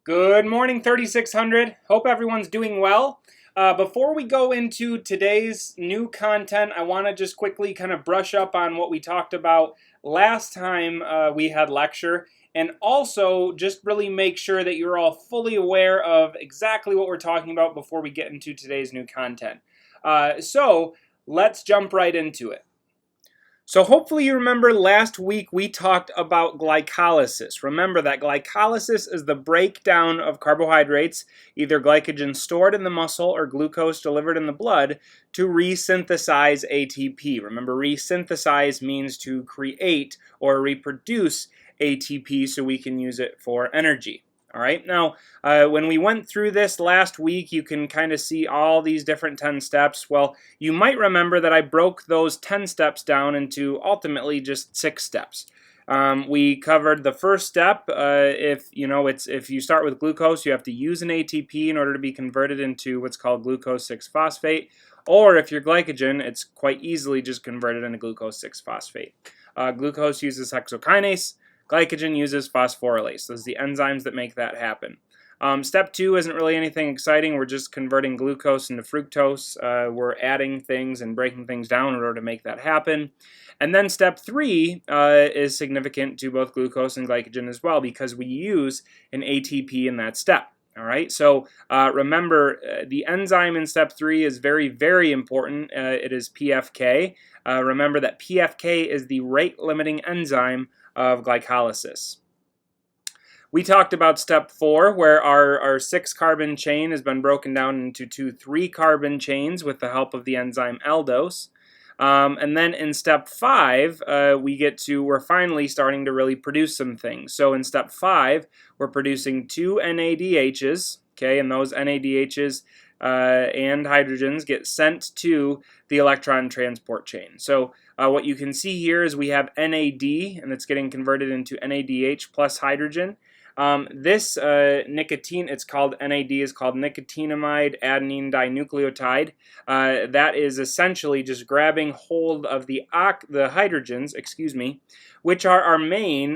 Good morning, 3600. Hope everyone's doing well. Before we go into today's new content, I want to just quickly kind of brush up on what we talked about last time we had lecture, and also just really make sure that you're all fully aware of exactly what we're talking about before we get into today's new content. So let's jump right into it. So hopefully you remember last week we talked about glycolysis. Remember that glycolysis is the breakdown of carbohydrates, either glycogen stored in the muscle or glucose delivered in the blood, to resynthesize ATP. Remember, resynthesize means to create or reproduce ATP so we can use it for energy. All right, now when we went through this last week, you can kind of see all these different 10 steps. Well, you might remember that I broke those 10 steps down into ultimately just 6 steps. We covered the first step. If you start with glucose, you have to use an ATP in order to be converted into what's called glucose 6-phosphate. Or if you're glycogen, it's quite easily just converted into glucose 6-phosphate. Glucose uses hexokinase. Glycogen uses phosphorylase. Those are the enzymes that make that happen. Step 2 isn't really anything exciting. We're just converting glucose into fructose. We're adding things and breaking things down in order to make that happen. And then step 3 is significant to both glucose and glycogen as well because we use an ATP in that step. All right, so remember the enzyme in step 3 is very, very important. It is PFK. Remember that PFK is the rate-limiting enzyme of glycolysis. We talked about step 4, where our 6-carbon chain has been broken down into 2 3-carbon chains with the help of the enzyme aldose. And then in step 5, we're finally starting to really produce some things. So in step 5, we're producing 2 NADHs, okay, and those NADHs and hydrogens get sent to the electron transport chain. So what you can see here is we have NAD, and it's getting converted into NADH plus hydrogen. This nicotine, it's called NAD, is called nicotinamide adenine dinucleotide. That is essentially just grabbing hold of the hydrogens, which are our main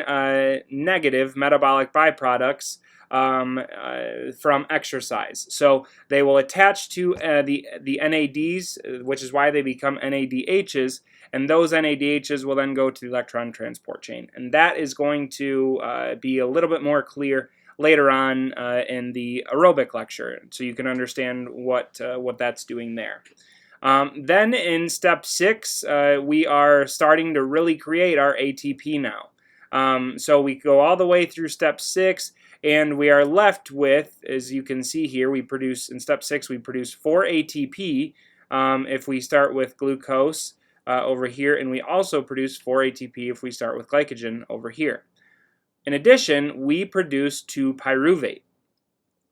negative metabolic byproducts from exercise. So they will attach to the NADs, which is why they become NADHs, and those NADHs will then go to the electron transport chain. And that is going to be a little bit more clear later on in the aerobic lecture, so you can understand what that's doing there. Then in step 6, we are starting to really create our ATP now. So we go all the way through step 6, and we are left with, as you can see here, in step 6, we produce 4 ATP if we start with glucose over here, and we also produce 4 ATP if we start with glycogen over here. In addition, we produce 2 pyruvate.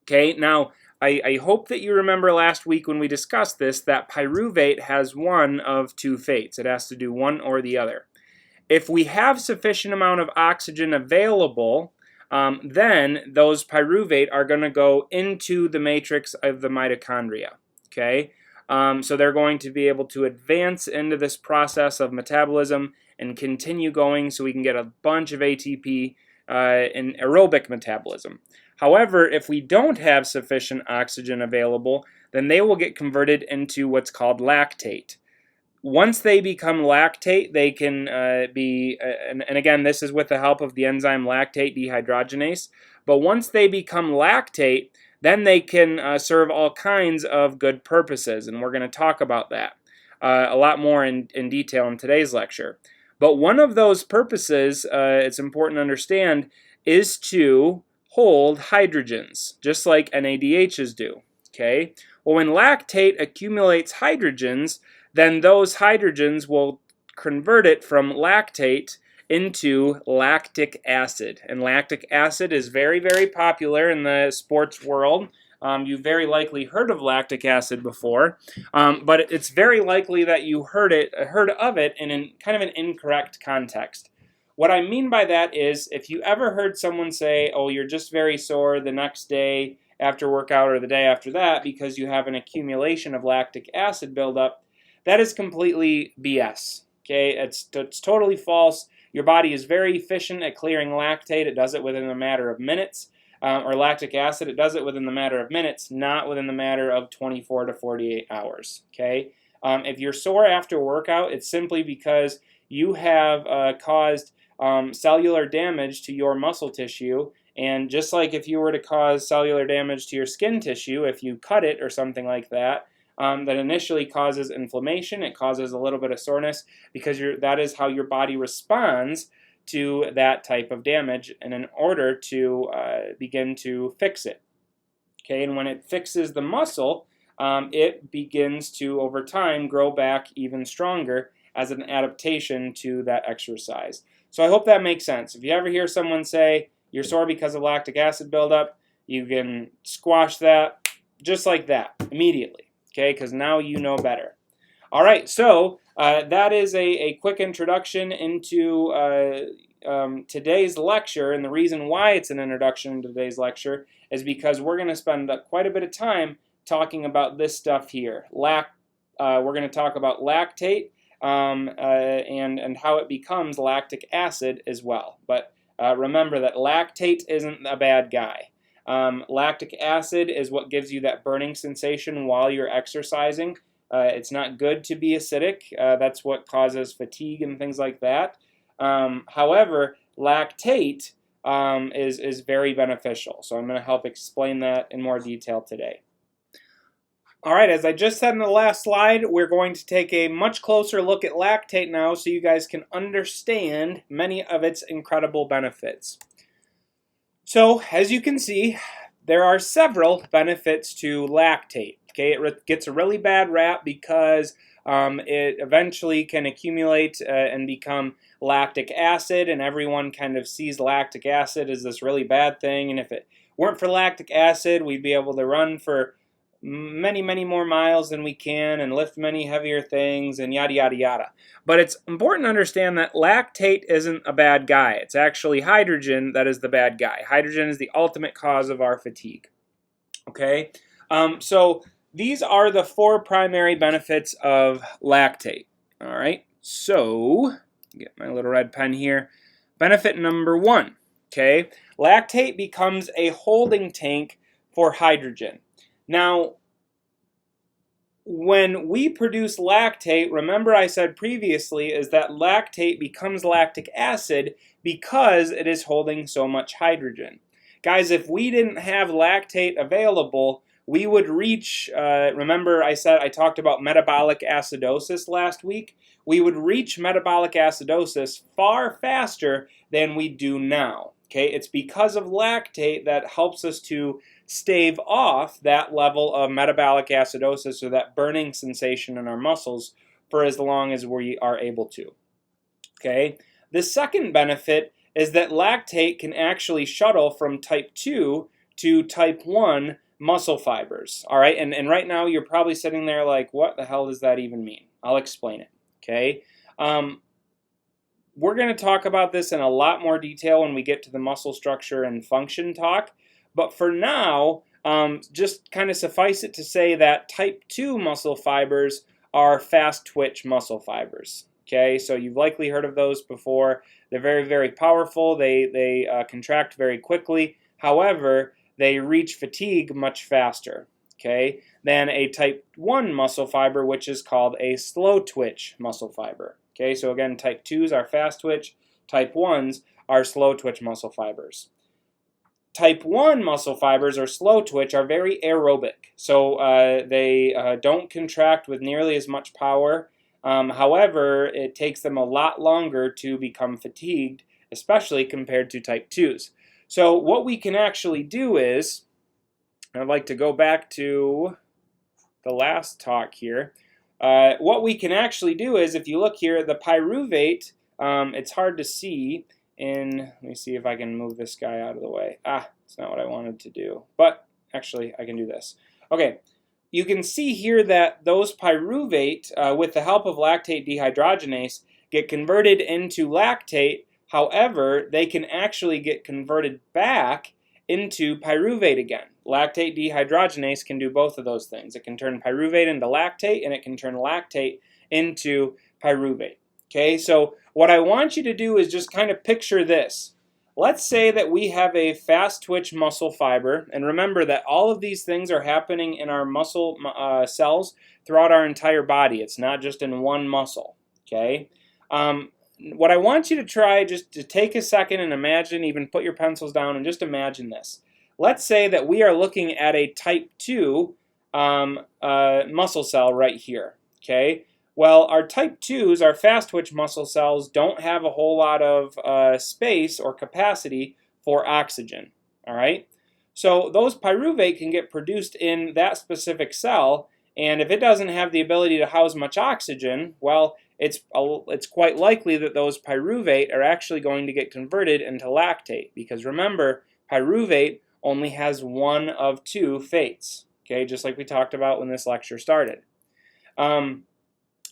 Okay, now I hope that you remember last week when we discussed this that pyruvate has one of 2 fates. It has to do one or the other. If we have sufficient amount of oxygen available, then those pyruvate are going to go into the matrix of the mitochondria. Okay, so they're going to be able to advance into this process of metabolism and continue going so we can get a bunch of ATP in aerobic metabolism. However, if we don't have sufficient oxygen available, then they will get converted into what's called lactate. Once they become lactate, they can and again, this is with the help of the enzyme lactate dehydrogenase, but once they become lactate, then they can serve all kinds of good purposes, and we're going to talk about that a lot more in detail in today's lecture. But one of those purposes, it's important to understand, is to hold hydrogens, just like NADHs do. Okay? Well, when lactate accumulates hydrogens, then those hydrogens will convert it from lactate into lactic acid. And lactic acid is very, very popular in the sports world. You've very likely heard of lactic acid before, but it's very likely that you heard of it in kind of an incorrect context. What I mean by that is if you ever heard someone say, oh, you're just very sore the next day after workout or the day after that because you have an accumulation of lactic acid buildup, that is completely BS. Okay, it's totally false. Your body is very efficient at clearing lactate. It does it within a matter of minutes. or lactic acid, it does it within the matter of minutes, not within the matter of 24 to 48 hours. Okay. If you're sore after a workout, it's simply because you have caused cellular damage to your muscle tissue. And just like if you were to cause cellular damage to your skin tissue, if you cut it or something like that, that initially causes inflammation, it causes a little bit of soreness, because that is how your body responds to that type of damage, and in order to begin to fix it. Okay, and when it fixes the muscle, it begins to, over time, grow back even stronger as an adaptation to that exercise. So I hope that makes sense. If you ever hear someone say you're sore because of lactic acid buildup, you can squash that just like that immediately, okay, because now you know better. All right, so that is a quick introduction into today's lecture, and the reason why it's an introduction to today's lecture is because we're going to spend quite a bit of time talking about this stuff here. We're going to talk about lactate and how it becomes lactic acid as well. But remember that lactate isn't a bad guy. Lactic acid is what gives you that burning sensation while you're exercising. It's not good to be acidic. That's what causes fatigue and things like that. However, lactate is very beneficial. So I'm going to help explain that in more detail today. All right, as I just said in the last slide, we're going to take a much closer look at lactate now so you guys can understand many of its incredible benefits. So, as you can see, there are several benefits to lactate. Okay, it gets a really bad rap because it eventually can accumulate and become lactic acid, and everyone kind of sees lactic acid as this really bad thing, and if it weren't for lactic acid, we'd be able to run for many more miles than we can and lift many heavier things and yada yada yada. But it's important to understand that lactate isn't a bad guy. It's actually hydrogen that is the bad guy. Hydrogen is the ultimate cause of our fatigue. Okay, so these are the 4 primary benefits of lactate. All right, so get my little red pen here. Benefit number 1. Okay, lactate becomes a holding tank for hydrogen. Now, when we produce lactate, remember I said previously, is that lactate becomes lactic acid because it is holding so much hydrogen. Guys, if we didn't have lactate available, we would reach, remember I talked about metabolic acidosis last week? We would reach metabolic acidosis far faster than we do now. Okay, it's because of lactate that helps us to stave off that level of metabolic acidosis, or that burning sensation in our muscles, for as long as we are able to. Okay, the second benefit is that lactate can actually shuttle from type 2 to type 1 muscle fibers. All right, and right now you're probably sitting there like, what the hell does that even mean? I'll explain it. Okay, we're going to talk about this in a lot more detail when we get to the muscle structure and function talk. But for now, just kind of suffice it to say that type 2 muscle fibers are fast twitch muscle fibers. Okay, so you've likely heard of those before. They're very powerful. They contract very quickly. However, they reach fatigue much faster, okay, than a type 1 muscle fiber, which is called a slow twitch muscle fiber. Okay, so again, type 2s are fast twitch, type 1s are slow twitch muscle fibers. Type 1 muscle fibers, or slow twitch, are very aerobic, so they don't contract with nearly as much power. However, it takes them a lot longer to become fatigued, especially compared to type 2s. So what we can actually do is, I'd like to go back to the last talk here. What we can actually do is, if you look here, the pyruvate, it's hard to see let me see if I can move this guy out of the way. It's not what I wanted to do, but actually I can do this. Okay, you can see here that those pyruvate, with the help of lactate dehydrogenase, get converted into lactate. However, they can actually get converted back into pyruvate again. Lactate dehydrogenase can do both of those things. It can turn pyruvate into lactate, and it can turn lactate into pyruvate. Okay, so what I want you to do is just kind of picture this. let's say that we have a fast twitch muscle fiber, and remember that all of these things are happening in our muscle cells throughout our entire body. It's not just in one muscle, okay? What I want you to try, just to take a second and imagine, even put your pencils down and just imagine this. Let's say that we are looking at a type 2 muscle cell right here, okay? Well, our type 2s, our fast twitch muscle cells, don't have a whole lot of space or capacity for oxygen, all right? So those pyruvate can get produced in that specific cell, and if it doesn't have the ability to house much oxygen, well, it's quite likely that those pyruvate are actually going to get converted into lactate, because remember, pyruvate only has one of two fates, okay, just like we talked about when this lecture started.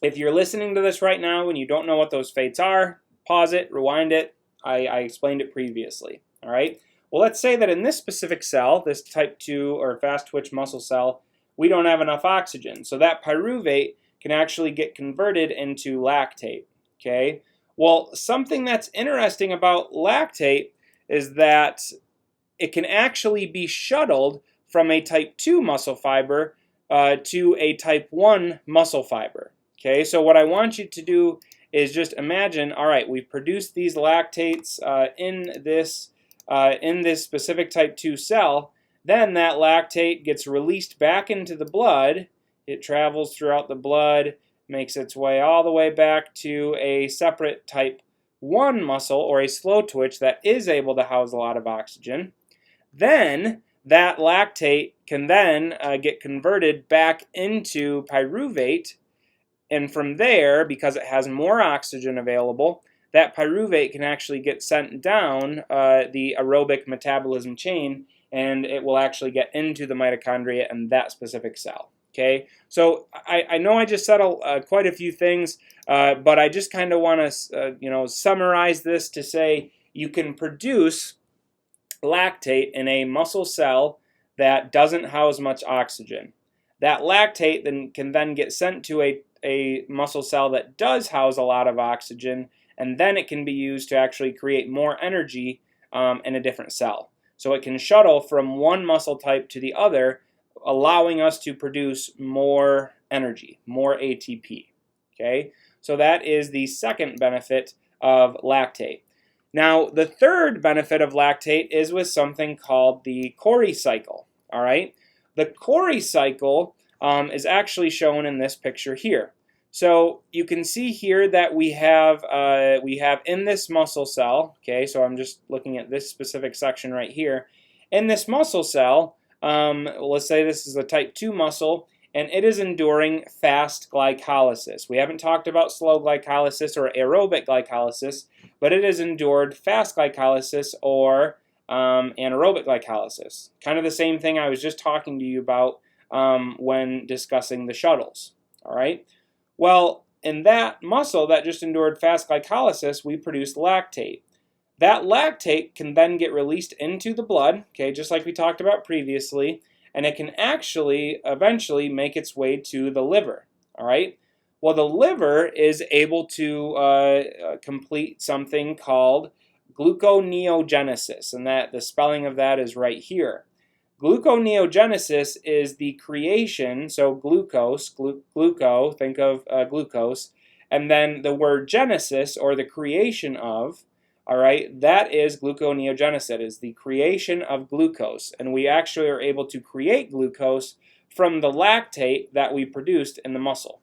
If you're listening to this right now and you don't know what those fates are, pause it, rewind it. I explained it previously, all right? Well, let's say that in this specific cell, this type 2 or fast twitch muscle cell, we don't have enough oxygen. So that pyruvate can actually get converted into lactate, okay? Well, something that's interesting about lactate is that it can actually be shuttled from a type 2 muscle fiber to a type 1 muscle fiber. Okay, so what I want you to do is just imagine, all right, we've produced these lactates in this specific type 2 cell. Then that lactate gets released back into the blood. It travels throughout the blood, makes its way all the way back to a separate type 1 muscle, or a slow twitch, that is able to house a lot of oxygen. Then that lactate can then get converted back into pyruvate. And from there, because it has more oxygen available, that pyruvate can actually get sent down the aerobic metabolism chain, and it will actually get into the mitochondria in that specific cell. Okay, so I know I just said quite a few things, but I just kind of want to summarize this to say you can produce lactate in a muscle cell that doesn't house much oxygen. That lactate can then get sent to a muscle cell that does house a lot of oxygen, and then it can be used to actually create more energy in a different cell. So it can shuttle from one muscle type to the other, allowing us to produce more energy, more ATP. Okay, so that is the second benefit of lactate. Now, the third benefit of lactate is with something called the Cori cycle. All right, the Cori cycle is actually shown in this picture here. So you can see here that we have in this muscle cell, okay, so I'm just looking at this specific section right here. In this muscle cell, let's say this is a type 2 muscle, and it is enduring fast glycolysis. We haven't talked about slow glycolysis or aerobic glycolysis, but it has endured fast glycolysis or anaerobic glycolysis. Kind of the same thing I was just talking to you about when discussing the shuttles. All right. Well, in that muscle that just endured fast glycolysis, we produced lactate. That lactate can then get released into the blood, okay, just like we talked about previously, and it can actually eventually make its way to the liver. All right. Well, the liver is able to complete something called gluconeogenesis, and that the spelling of that is right here. Gluconeogenesis is the creation, so glucose, gluco, think of glucose, and then the word genesis, or the creation of, all right, that is gluconeogenesis. It is the creation of glucose, and we actually are able to create glucose from the lactate that we produced in the muscle.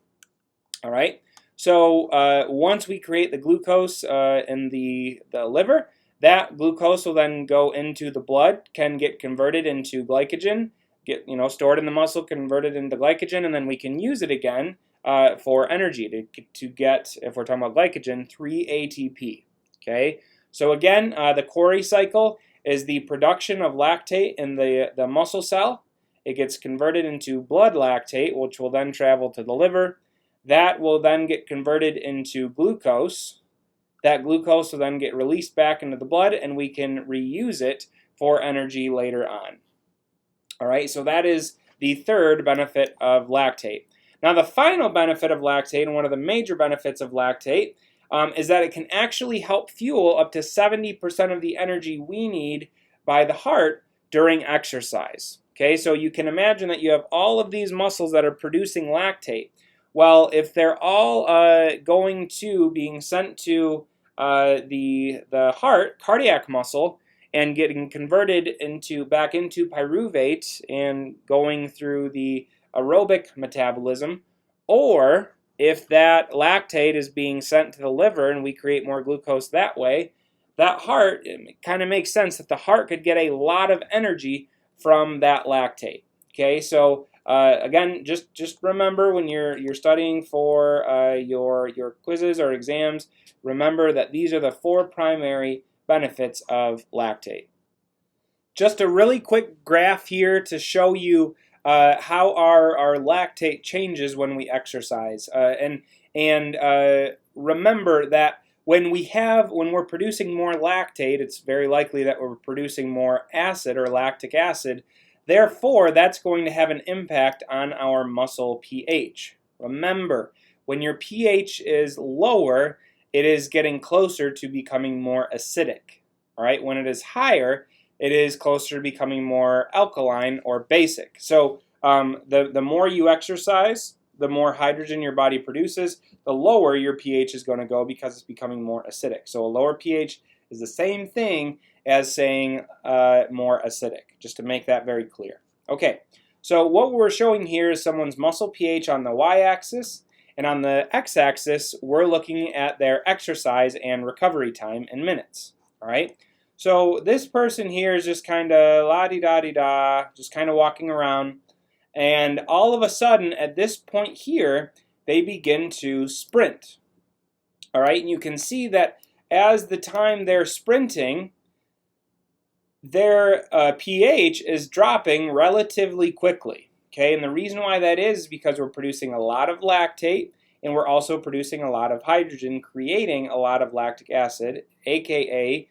All right, so once we create the glucose in the liver, that glucose will then go into the blood, can get converted into glycogen, get stored in the muscle, converted into glycogen, and then we can use it again for energy to get, if we're talking about glycogen, 3 ATP. Okay, so again, the Cori cycle is the production of lactate in the muscle cell. It gets converted into blood lactate, which will then travel to the liver. That will then get converted into glucose. That glucose will then get released back into the blood, and we can reuse it for energy later on. All right, so that is the third benefit of lactate. Now, the final benefit of lactate, and one of the major benefits of lactate, is that it can actually help fuel up to 70% of the energy we need by the heart during exercise. Okay, so you can imagine that you have all of these muscles that are producing lactate. Well, if they're all being sent to the heart, cardiac muscle, and getting converted back into pyruvate and going through the aerobic metabolism, or if that lactate is being sent to the liver and we create more glucose that way, that heart, it kind of makes sense that the heart could get a lot of energy from that lactate. Okay, so again, just remember when you're studying for your quizzes or exams, remember that these are the 4 primary benefits of lactate. Just a really quick graph here to show you how our lactate changes when we exercise, and remember that when we're producing more lactate, it's very likely that we're producing more acid or lactic acid. Therefore, that's going to have an impact on our muscle pH. Remember, when your pH is lower, it is getting closer to becoming more acidic. All right, when it is higher, it is closer to becoming more alkaline or basic. So the more you exercise, the more hydrogen your body produces, the lower your pH is going to go because it's becoming more acidic. So a lower pH is the same thing as saying more acidic, just to make that very clear. Okay, so what we're showing here is someone's muscle pH on the y-axis, and on the x-axis, we're looking at their exercise and recovery time in minutes. All right, so this person here is just kind of la-di-da-di-da, just kind of walking around, and all of a sudden, at this point here, they begin to sprint. All right, and you can see that as the time they're sprinting, their pH is dropping relatively quickly. Okay, and the reason why that is because we're producing a lot of lactate, and we're also producing a lot of hydrogen, creating a lot of lactic acid, aka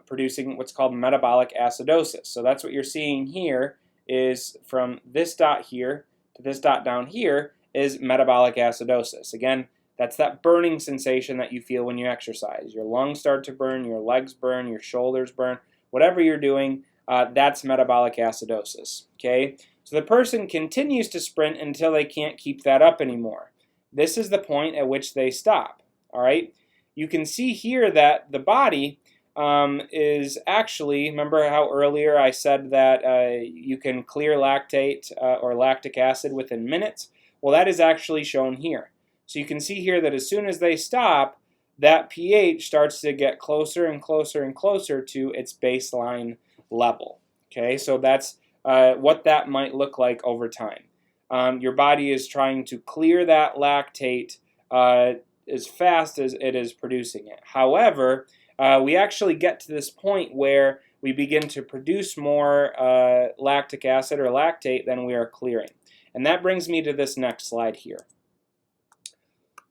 producing what's called metabolic acidosis. So that's what you're seeing here, is from this dot here to this dot down here is metabolic acidosis. Again, that's that burning sensation that you feel when you exercise. Your lungs start to burn, your legs burn, your shoulders burn, whatever you're doing, that's metabolic acidosis. Okay, so the person continues to sprint until they can't keep that up anymore. This is the point at which they stop. All right, you can see here that the body is actually, remember how earlier I said that you can clear lactate or lactic acid within minutes? Well, that is actually shown here. So you can see here that as soon as they stop, that pH starts to get closer and closer and closer to its baseline level. Okay, so that's what that might look like over time. Your body is trying to clear that lactate as fast as it is producing it. However, we actually get to this point where we begin to produce more lactic acid or lactate than we are clearing. And that brings me to this next slide here.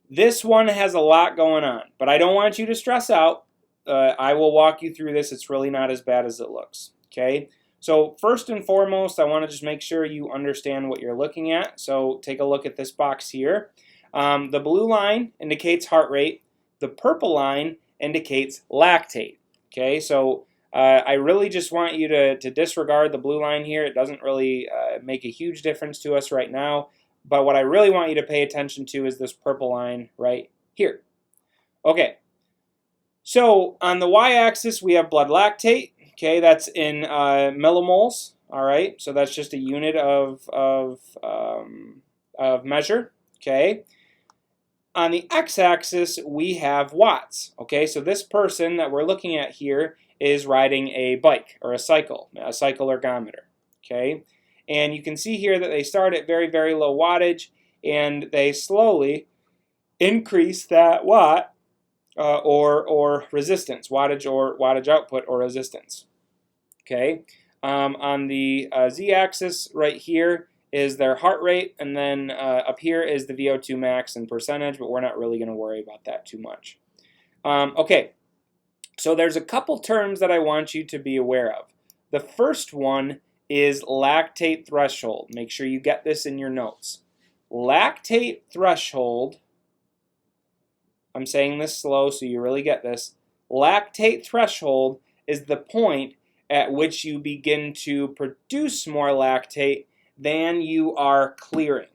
This one has a lot going on, but I don't want you to stress out. I will walk you through this. It's really not as bad as it looks. Okay, so first and foremost, I want to just make sure you understand what you're looking at. So take a look at this box here. The blue line indicates heart rate. The purple line indicates lactate. Okay, so I really just want you to disregard the blue line here. It doesn't really make a huge difference to us right now. But what I really want you to pay attention to is this purple line right here. Okay, so on the y-axis we have blood lactate. Okay, that's in millimoles. All right, so that's just a unit of measure. Okay. On the x-axis, we have watts. Okay, so this person that we're looking at here is riding a bike or a cycle ergometer. Okay, and you can see here that they start at very, very low wattage, and they slowly increase that watt or resistance, wattage output or resistance. Okay, on the z-axis right here is their heart rate, and then up here is the VO2 max in percentage, but we're not really going to worry about that too much. Okay, so there's a couple terms that I want you to be aware of. The first one is lactate threshold. Make sure you get this in your notes. Lactate threshold I'm saying this slow so you really get this. Lactate threshold is the point at which you begin to produce more lactate than you are clearing.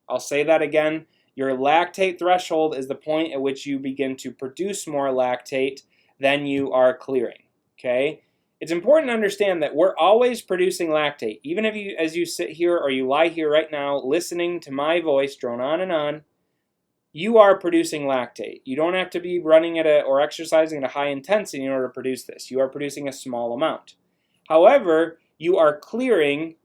I'll say that again. Your lactate threshold is the point at which you begin to produce more lactate than you are clearing. Okay? It's important to understand that we're always producing lactate. Even if you, as you sit here or you lie here right now listening to my voice drone on and on, you are producing lactate. You don't have to be running at or exercising at a high intensity in order to produce this. You are producing a small amount. However, you are clearing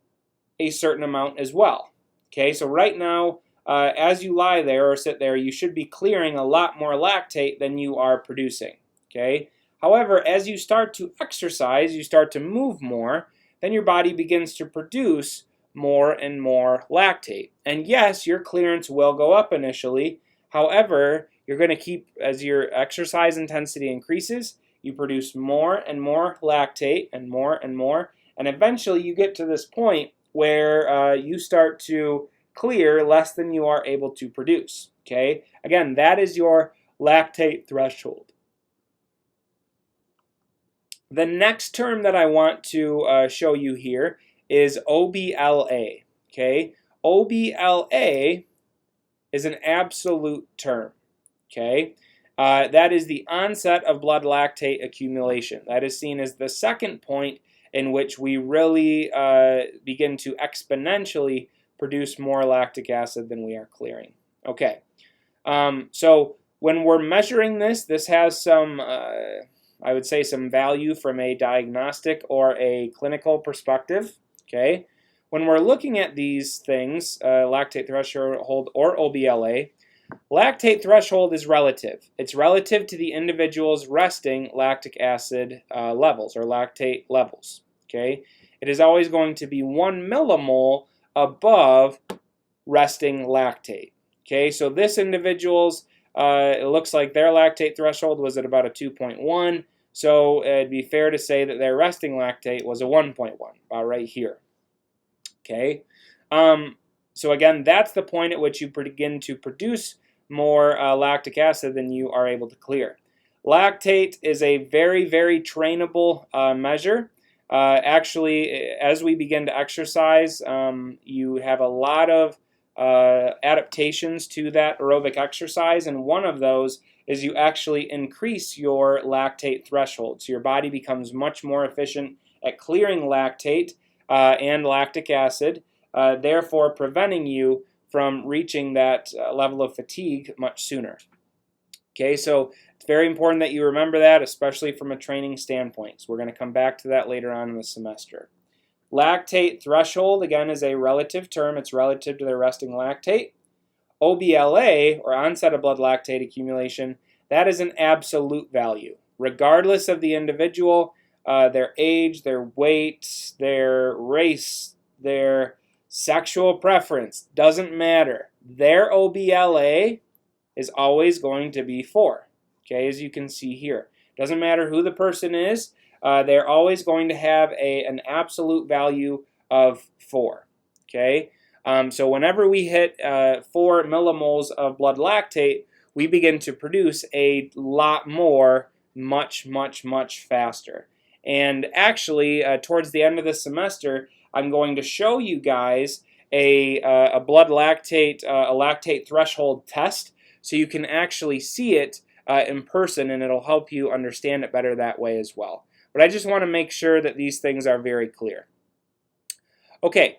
a certain amount as well. Okay, so right now, as you lie there or sit there, you should be clearing a lot more lactate than you are producing. Okay. However, as you start to exercise, you start to move more, then your body begins to produce more and more lactate. And yes, your clearance will go up initially. However, you're going to keep, as your exercise intensity increases, you produce more and more lactate and more, and eventually you get to this point where you start to clear less than you are able to produce. Okay? Again, that is your lactate threshold. The next term that I want to show you here is OBLA. Okay? OBLA is an absolute term. Okay? That is the onset of blood lactate accumulation. That is seen as the second point in which we really begin to exponentially produce more lactic acid than we are clearing. Okay, so when we're measuring this, this has some, I would say, some value from a diagnostic or a clinical perspective. Okay, when we're looking at these things, lactate threshold or OBLA, lactate threshold is relative. It's relative to the individual's resting lactic acid levels or lactate levels. Okay, it is always going to be 1 millimole above resting lactate. Okay, so this individual's, it looks like their lactate threshold was at about a 2.1, so it'd be fair to say that their resting lactate was a 1.1, about right here. Okay, so again, that's the point at which you begin to produce more lactic acid than you are able to clear. Lactate is a very, very trainable measure. Actually, as we begin to exercise, you have a lot of adaptations to that aerobic exercise, and one of those is you actually increase your lactate threshold. So your body becomes much more efficient at clearing lactate and lactic acid, therefore preventing you from reaching that level of fatigue much sooner. Okay, so it's very important that you remember that, especially from a training standpoint. So we're going to come back to that later on in the semester. Lactate threshold, again, is a relative term. It's relative to their resting lactate. OBLA, or onset of blood lactate accumulation, that is an absolute value. Regardless of the individual, their age, their weight, their race, their sexual preference, doesn't matter. Their OBLA is always going to be 4, okay, as you can see here. Doesn't matter who the person is, they're always going to have an absolute value of 4, okay? So whenever we hit 4 millimoles of blood lactate, we begin to produce a lot more, much faster. And actually, towards the end of the semester, I'm going to show you guys a blood lactate, a lactate threshold test, so you can actually see it in person, and it'll help you understand it better that way as well. But I just want to make sure that these things are very clear. Okay,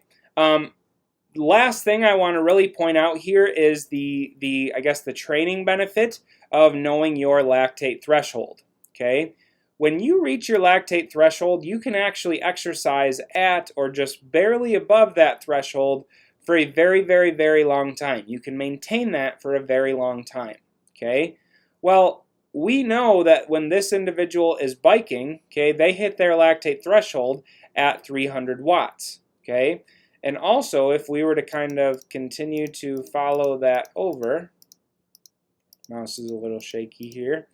last thing I want to really point out here is I guess the training benefit of knowing your lactate threshold. Okay, when you reach your lactate threshold, you can actually exercise at or just barely above that threshold for a very, very, very long time. You can maintain that for a very long time. Okay, well, we know that when this individual is biking, okay, they hit their lactate threshold at 300 watts. Okay, and also if we were to kind of continue to follow that over, mouse is a little shaky here,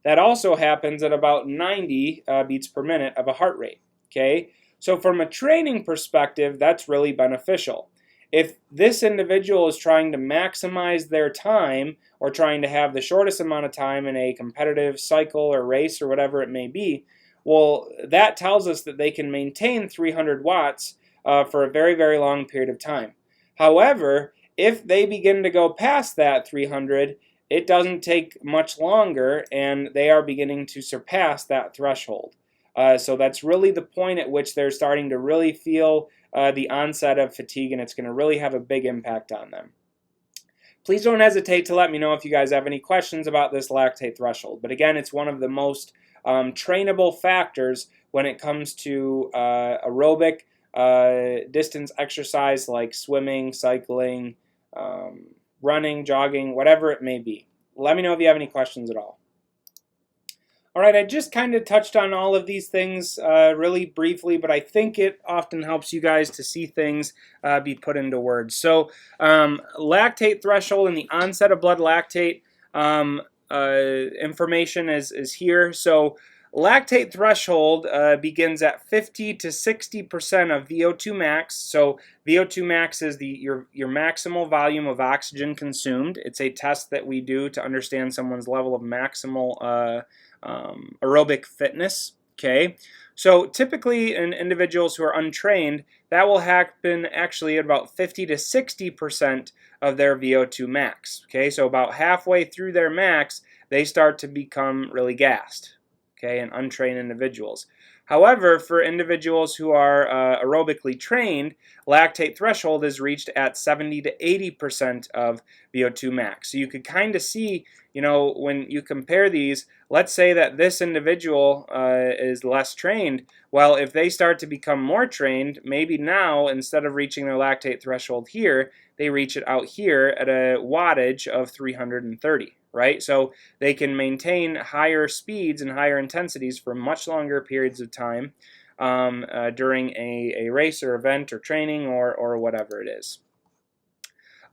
that also happens at about 90 beats per minute of a heart rate. Okay, so from a training perspective, that's really beneficial. if this individual is trying to maximize their time or trying to have the shortest amount of time in a competitive cycle or race or whatever it may be, well, that tells us that they can maintain 300 watts for a very, very long period of time. However, if they begin to go past that 300, it doesn't take much longer, and they are beginning to surpass that threshold. So that's really the point at which they're starting to really feel the onset of fatigue, and it's going to really have a big impact on them. Please don't hesitate to let me know if you guys have any questions about this lactate threshold. But again, it's one of the most trainable factors when it comes to aerobic distance exercise like swimming, cycling, running, jogging, whatever it may be. Let me know if you have any questions at all. All right, I just kind of touched on all of these things really briefly, but I think it often helps you guys to see things be put into words. So lactate threshold and the onset of blood lactate information is here. So lactate threshold begins at 50 to 60% of VO2 max. So VO2 max is your maximal volume of oxygen consumed. It's a test that we do to understand someone's level of maximal aerobic fitness. Okay, so typically in individuals who are untrained, that will happen actually at about 50 to 60% of their VO2 max. Okay, so about halfway through their max, they start to become really gassed. Okay, in untrained individuals. However, for individuals who are aerobically trained, lactate threshold is reached at 70 to 80% of VO2 max. So you could kind of see, you know, when you compare these, let's say that this individual is less trained. Well, if they start to become more trained, maybe now instead of reaching their lactate threshold here, they reach it out here at a wattage of 330. Right? So they can maintain higher speeds and higher intensities for much longer periods of time during a race or event or training or whatever it is.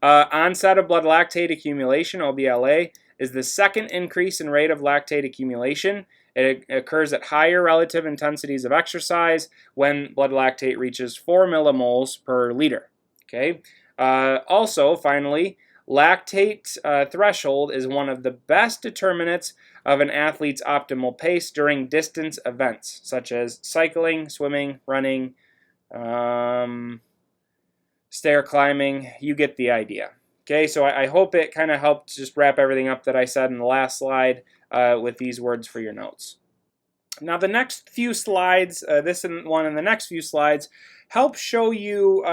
Onset of blood lactate accumulation, OBLA, is the second increase in rate of lactate accumulation. It occurs at higher relative intensities of exercise when blood lactate reaches 4 millimoles per liter. Okay. Also, finally, lactate threshold is one of the best determinants of an athlete's optimal pace during distance events, such as cycling, swimming, running, stair climbing. You get the idea. Okay, so I hope it kind of helped just wrap everything up that I said in the last slide with these words for your notes. Now the next few slides, this one and the next few slides, help show you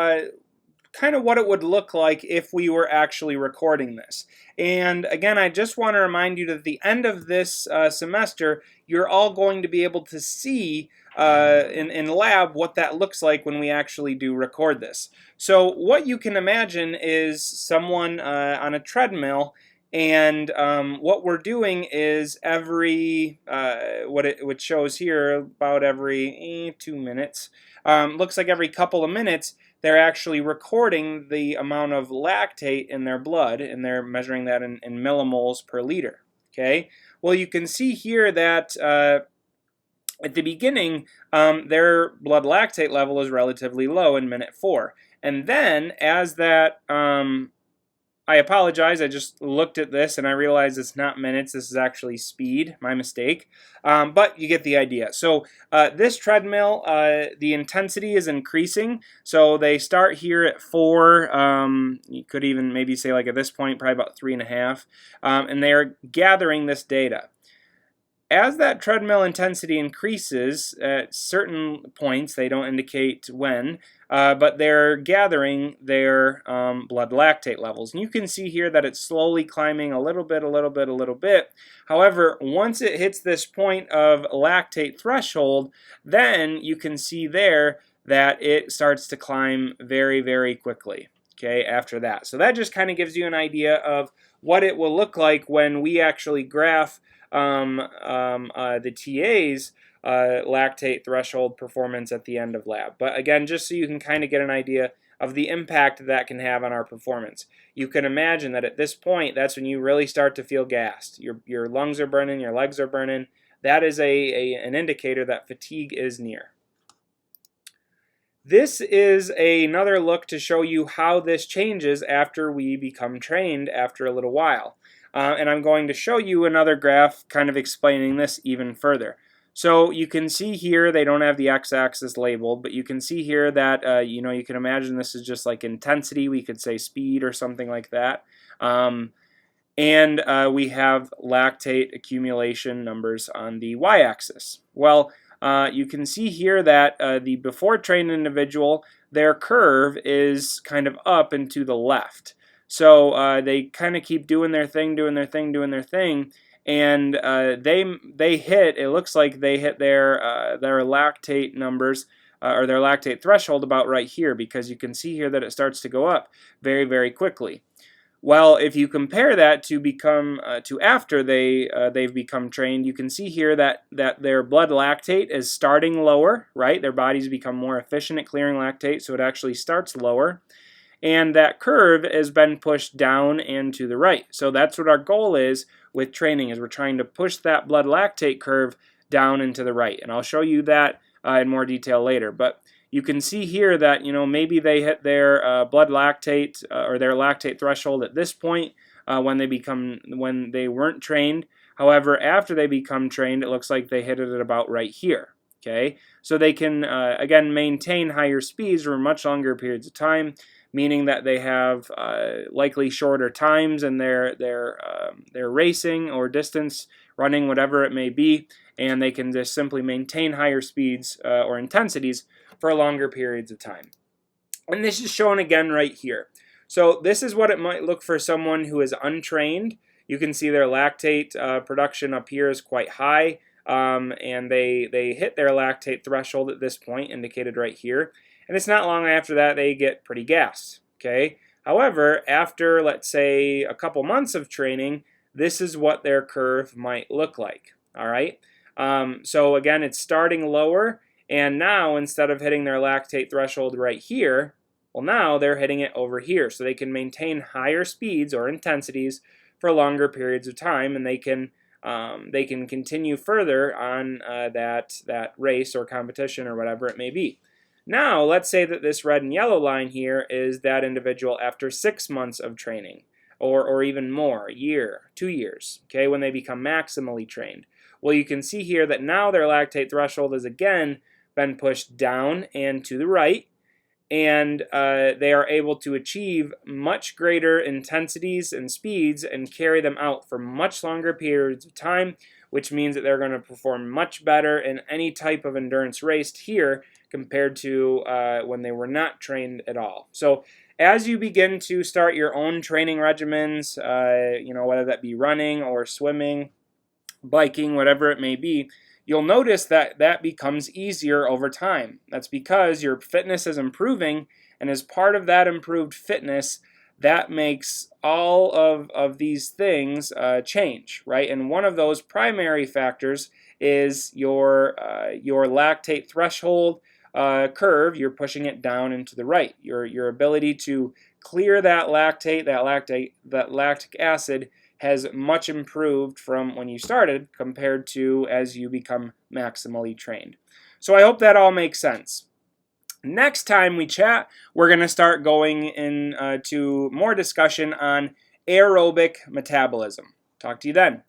kind of what it would look like if we were actually recording this. And again, I just want to remind you that at the end of this semester, you're all going to be able to see in lab what that looks like when we actually do record this. So what you can imagine is someone on a treadmill, and what we're doing is every, what shows here, about every 2 minutes, looks like every couple of minutes, they're actually recording the amount of lactate in their blood, and they're measuring that in millimoles per liter. Okay. Well, you can see here that at the beginning, their blood lactate level is relatively low in minute 4, and then as that I apologize, I just looked at this and I realized it's not minutes, this is actually speed, my mistake, but you get the idea. So this treadmill, the intensity is increasing, so they start here at 4, you could even maybe say like at this point, probably about 3.5, and they are gathering this data. As that treadmill intensity increases at certain points, they don't indicate when, but they're gathering their blood lactate levels. And you can see here that it's slowly climbing a little bit, a little bit, a little bit. However, once it hits this point of lactate threshold, then you can see there that it starts to climb very, very quickly, okay, after that. So that just kind of gives you an idea of what it will look like when we actually graph the TA's lactate threshold performance at the end of lab. But again, just so you can kind of get an idea of the impact that can have on our performance. You can imagine that at this point, that's when you really start to feel gassed. Your lungs are burning, your legs are burning. That is an indicator that fatigue is near. This is another look to show you how this changes after we become trained after a little while. And I'm going to show you another graph kind of explaining this even further. So you can see here, they don't have the x-axis labeled, but you can see here that, you can imagine this is just like intensity. We could say speed or something like that. And we have lactate accumulation numbers on the y-axis. Well, you can see here that the before trained individual, their curve is kind of up and to the left. So they kind of keep doing their thing, and they hit. It looks like they hit their lactate numbers or their lactate threshold about right here, because you can see here that it starts to go up very, very quickly. Well, if you compare that to after they've become trained, you can see here that their blood lactate is starting lower, right? Their bodies become more efficient at clearing lactate, so it actually starts lower. And that curve has been pushed down and to the right. So that's what our goal is with training, is we're trying to push that blood lactate curve down and to the right. And I'll show you that in more detail later. But you can see here that maybe they hit their blood lactate or their lactate threshold at this point when they weren't trained. However, after they become trained, it looks like they hit it at about right here. Okay, so they can again maintain higher speeds for much longer periods of time, meaning that they have likely shorter times in their racing or distance running, whatever it may be, and they can just simply maintain higher speeds or intensities for longer periods of time. And this is shown again right here. So this is what it might look for someone who is untrained. You can see their lactate production up here is quite high, and they hit their lactate threshold at this point, indicated right here. And it's not long after that they get pretty gassed. Okay. However, after, let's say, a couple months of training, this is what their curve might look like. All right. So again, it's starting lower. And now, instead of hitting their lactate threshold right here, well, now they're hitting it over here. So they can maintain higher speeds or intensities for longer periods of time, and they can continue further on that race or competition or whatever it may be. Now, let's say that this red and yellow line here is that individual after 6 months of training, or even more, a year, 2 years, okay, when they become maximally trained. Well, you can see here that now their lactate threshold has again been pushed down and to the right, and they are able to achieve much greater intensities and speeds and carry them out for much longer periods of time, which means that they're going to perform much better in any type of endurance race here compared to when they were not trained at all. So as you begin to start your own training regimens, whether that be running or swimming, biking, whatever it may be, you'll notice that that becomes easier over time. That's because your fitness is improving, and as part of that improved fitness, that makes all of these things change, right? And one of those primary factors is your lactate threshold curve. You're pushing it down and to the right. Your ability to clear that lactate, that lactic acid, has much improved from when you started compared to as you become maximally trained. So I hope that all makes sense. Next time we chat, we're going to start going into more discussion on aerobic metabolism. Talk to you then.